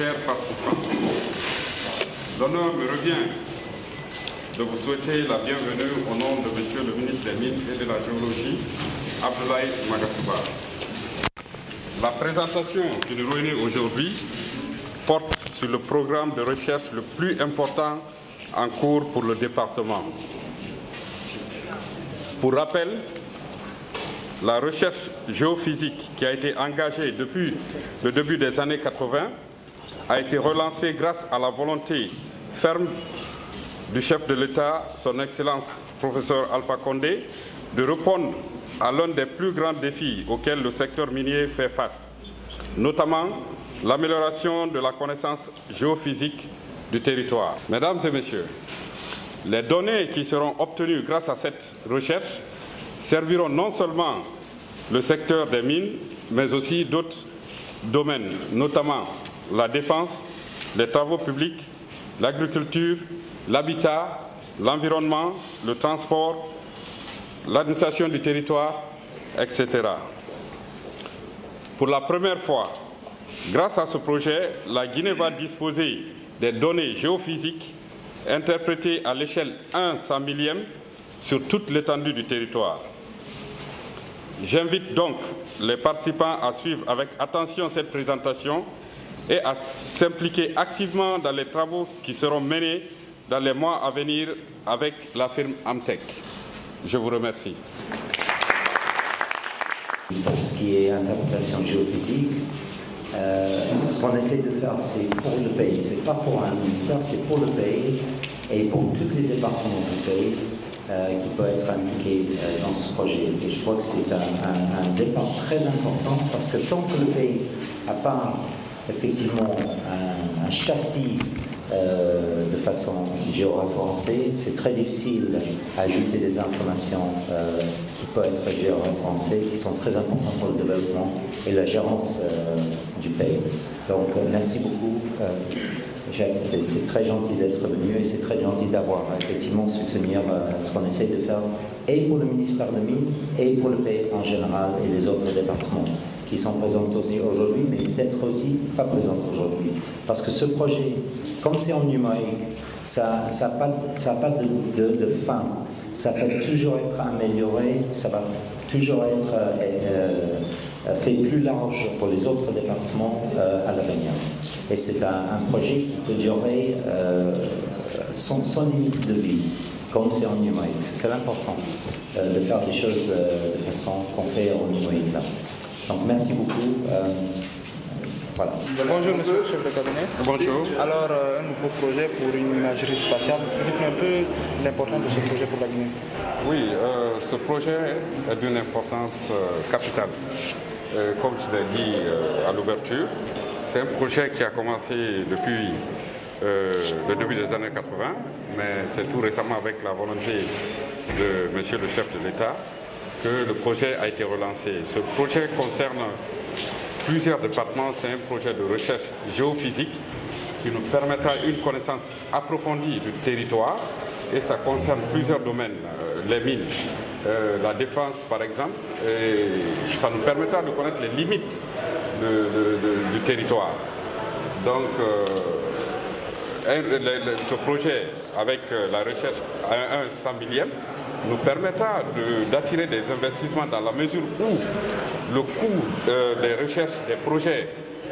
chers participants, l'honneur me revient de vous souhaiter la bienvenue au nom de Monsieur le ministre des Mines et de la Géologie, Abdoulaye Magasouba. La présentation qui nous réunit aujourd'hui porte sur le programme de recherche le plus important en cours pour le département. Pour rappel, la recherche géophysique qui a été engagée depuis le début des années 80 a été relancée grâce à la volonté ferme du chef de l'État, son Excellence professeur Alpha Condé, de répondre à l'un des plus grands défis auxquels le secteur minier fait face, notamment l'amélioration de la connaissance géophysique du territoire. Mesdames et messieurs, les données qui seront obtenues grâce à cette recherche serviront non seulement le secteur des mines, mais aussi d'autres domaines, notamment la défense, les travaux publics, l'agriculture, l'habitat, l'environnement, le transport, l'administration du territoire, etc. Pour la première fois, grâce à ce projet, la Guinée va disposer des données géophysiques interprétées à l'échelle 1/100 000 sur toute l'étendue du territoire. J'invite donc les participants à suivre avec attention cette présentation et à s'impliquer activement dans les travaux qui seront menés dans les mois à venir avec la firme Amtech. Je vous remercie. Pour ce qui est interprétation géophysique, ce qu'on essaie de faire, c'est pour le pays. Ce n'est pas pour un ministère, c'est pour le pays et pour tous les départements du pays qui peuvent être impliqués dans ce projet. Et je crois que c'est un départ très important parce que tant que le pays n'a pas effectivement un châssis de façon géoréférencée, c'est très difficile d'ajouter des informations qui peuvent être géoréférencées, qui sont très importantes pour le développement et la gérance du pays. Donc merci beaucoup. C'est très gentil d'être venu et c'est très gentil d'avoir effectivement soutenir ce qu'on essaie de faire et pour le ministère de Mines et pour le pays en général et les autres départements qui sont présents aussi aujourd'hui, mais peut-être aussi pas présents aujourd'hui. Parce que ce projet, comme c'est en numérique, ça n'a pas de fin. Ça peut toujours être amélioré, ça va toujours être fait plus large pour les autres départements à l'avenir. Et c'est un projet qui peut durer sans limite de vie, comme c'est en numérique. C'est l'importance de faire des choses de façon qu'on fait en numérique là. Donc merci beaucoup. Voilà. Bonjour monsieur le chef de cabinet. Bonjour. Alors un nouveau projet pour une imagerie spatiale. Dites-nous un peu l'importance de ce projet pour la Guinée. Oui, ce projet est d'une importance capitale. Comme je l'ai dit à l'ouverture, c'est un projet qui a commencé depuis le début des années 80, mais c'est tout récemment avec la volonté de monsieur le chef de l'État que le projet a été relancé. Ce projet concerne plusieurs départements, c'est un projet de recherche géophysique qui nous permettra une connaissance approfondie du territoire et ça concerne plusieurs domaines, les mines, la défense par exemple, et ça nous permettra de connaître les limites du territoire. Donc ce projet avec la recherche à 1/100 000 nous permettra d'attirer des investissements dans la mesure où le coût des recherches, des projets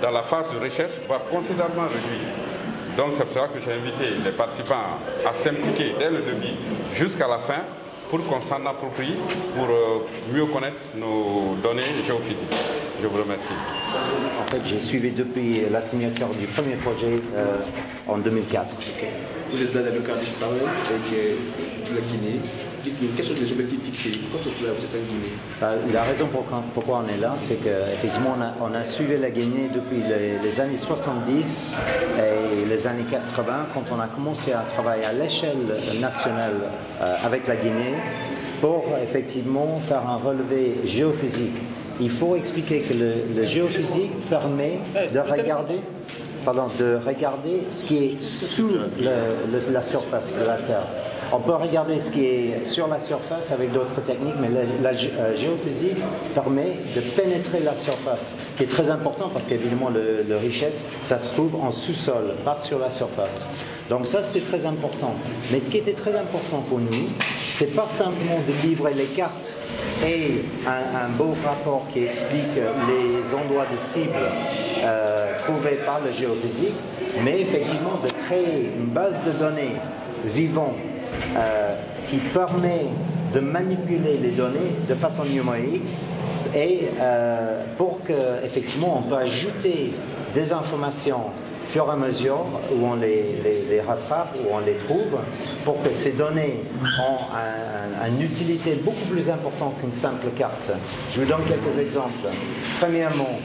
dans la phase de recherche va considérablement réduire. Donc c'est pour ça que j'ai invité les participants à s'impliquer dès le début jusqu'à la fin pour qu'on s'en approprie, pour mieux connaître nos données géophysiques. Je vous remercie. En fait, j'ai suivi depuis la signature du premier projet en 2004. Okay. Vous êtes là dans le cadre du travail avec la Guinée. Dites-nous, quels sont les objectifs fixés? Pourquoi vous êtes en Guinée? La raison pourquoi on est là, c'est qu'effectivement, on a suivi la Guinée depuis les années 70 et les années 80, quand on a commencé à travailler à l'échelle nationale avec la Guinée pour effectivement faire un relevé géophysique. Il faut expliquer que le géophysique permet de regarder ce qui est sous la surface de la Terre. On peut regarder ce qui est sur la surface avec d'autres techniques, mais la géophysique permet de pénétrer la surface, qui est très important parce qu'évidemment, la richesse, ça se trouve en sous-sol, pas sur la surface. Donc ça, c'était très important. Mais ce qui était très important pour nous, c'est pas simplement de livrer les cartes et un beau rapport qui explique les endroits de cible trouvés par le géophysique, mais effectivement de créer une base de données vivante qui permet de manipuler les données de façon numérique et pour qu'effectivement on peut ajouter des informations au fur et à mesure où on les rattrape, où on les trouve, pour que ces données ont une utilité beaucoup plus importante qu'une simple carte. Je vous donne quelques exemples. Premièrement,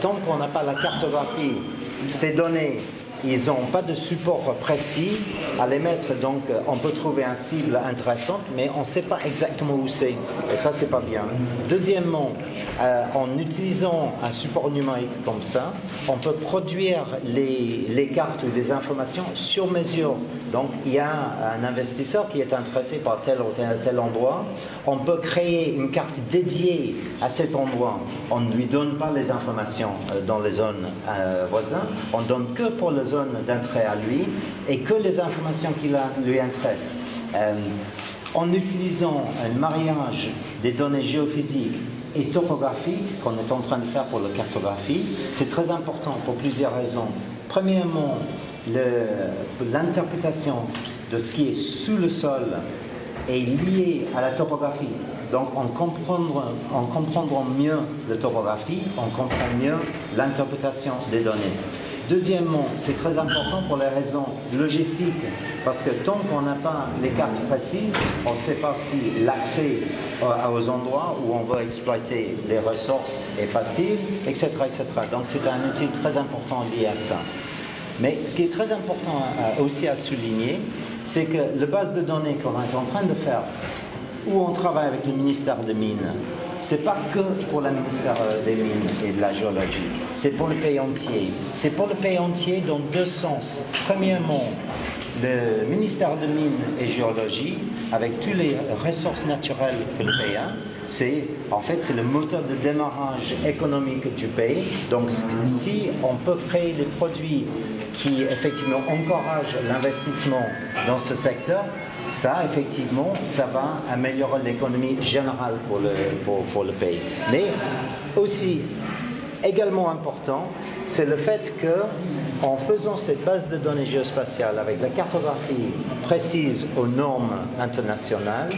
tant qu'on n'a pas la cartographie, ces données, ils n'ont pas de support précis à les mettre, donc on peut trouver une cible intéressante, mais on ne sait pas exactement où c'est, et ça, c'est pas bien. Deuxièmement, en utilisant un support numérique comme ça, on peut produire les cartes ou des informations sur mesure. Donc, il y a un investisseur qui est intéressé par tel ou tel endroit, on peut créer une carte dédiée à cet endroit. On ne lui donne pas les informations dans les zones voisines, on ne donne que pour les zones d'entrée à lui et que les informations qui lui intéressent. En utilisant un mariage des données géophysiques et topographiques qu'on est en train de faire pour la cartographie, c'est très important pour plusieurs raisons. Premièrement, l'interprétation de ce qui est sous le sol est liée à la topographie. Donc en comprenant mieux la topographie, on comprend mieux l'interprétation des données. Deuxièmement, c'est très important pour les raisons logistiques, parce que tant qu'on n'a pas les cartes précises, on ne sait pas si l'accès aux endroits où on veut exploiter les ressources est facile, etc. etc. Donc c'est un outil très important lié à ça. Mais ce qui est très important aussi à souligner, c'est que la base de données qu'on est en train de faire, où on travaille avec le ministère des Mines, ce n'est pas que pour le ministère des Mines et de la Géologie, c'est pour le pays entier. C'est pour le pays entier dans deux sens. Premièrement, le ministère des Mines et Géologie, avec toutes les ressources naturelles que le pays a, c'est le moteur de démarrage économique du pays. Donc si on peut créer des produits qui effectivement encouragent l'investissement dans ce secteur, ça, effectivement, ça va améliorer l'économie générale pour le pays. Mais aussi, également important, c'est le fait qu'en faisant cette base de données géospatiale avec la cartographie précise aux normes internationales,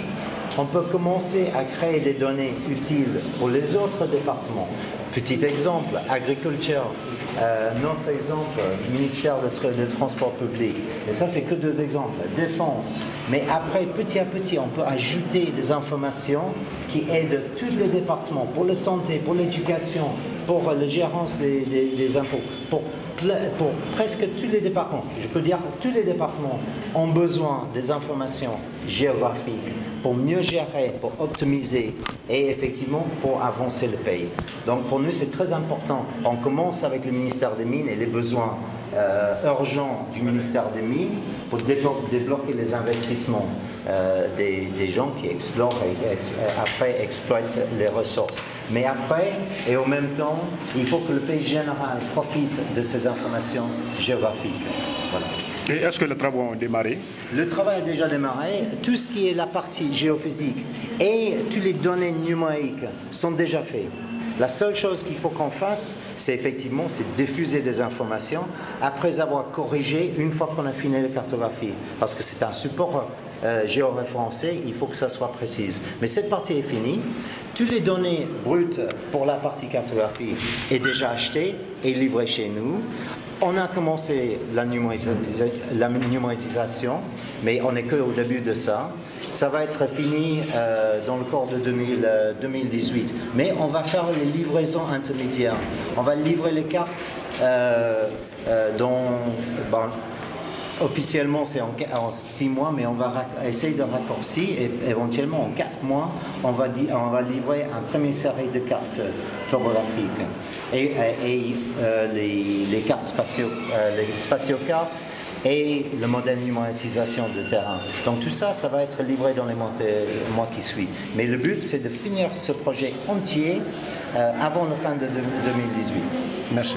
on peut commencer à créer des données utiles pour les autres départements. Petit exemple, agriculture. Notre exemple, ministère de Transport public. Et ça, c'est que deux exemples. Défense. Mais après, petit à petit, on peut ajouter des informations qui aident tous les départements, pour la santé, pour l'éducation, pour la gérance des impôts, pour presque tous les départements. Je peux dire que tous les départements ont besoin des informations géographiques pour mieux gérer, pour optimiser et effectivement pour avancer le pays. Donc pour nous, c'est très important. On commence avec le ministère des Mines et les besoins urgents du ministère des Mines pour débloquer les investissements des gens qui explorent et après exploitent les ressources. Mais après, et en même temps, il faut que le pays général profite de ces informations géographiques. Voilà. Et est-ce que les travaux ont démarré? Le travail a déjà démarré. Tout ce qui est la partie géophysique et toutes les données numériques sont déjà faits. La seule chose qu'il faut qu'on fasse, c'est effectivement diffuser des informations après avoir corrigé une fois qu'on a fini la cartographie. Parce que c'est un support géoréférencé, il faut que ça soit précis. Mais cette partie est finie. Toutes les données brutes pour la partie cartographie est déjà achetées et livrées chez nous. On a commencé la numérisation, mais on n'est qu'au début de ça. Ça va être fini dans le cours de 2018. Mais on va faire les livraisons intermédiaires. On va livrer les cartes officiellement, c'est en 6 mois, mais on va essayer de raccourcir et éventuellement en 4 mois, on va livrer une première série de cartes topographiques. Et les cartes spatiocartes et le modèle numérisation de terrain. Donc tout ça, ça va être livré dans les mois qui suivent. Mais le but, c'est de finir ce projet entier avant la fin de 2018. Merci.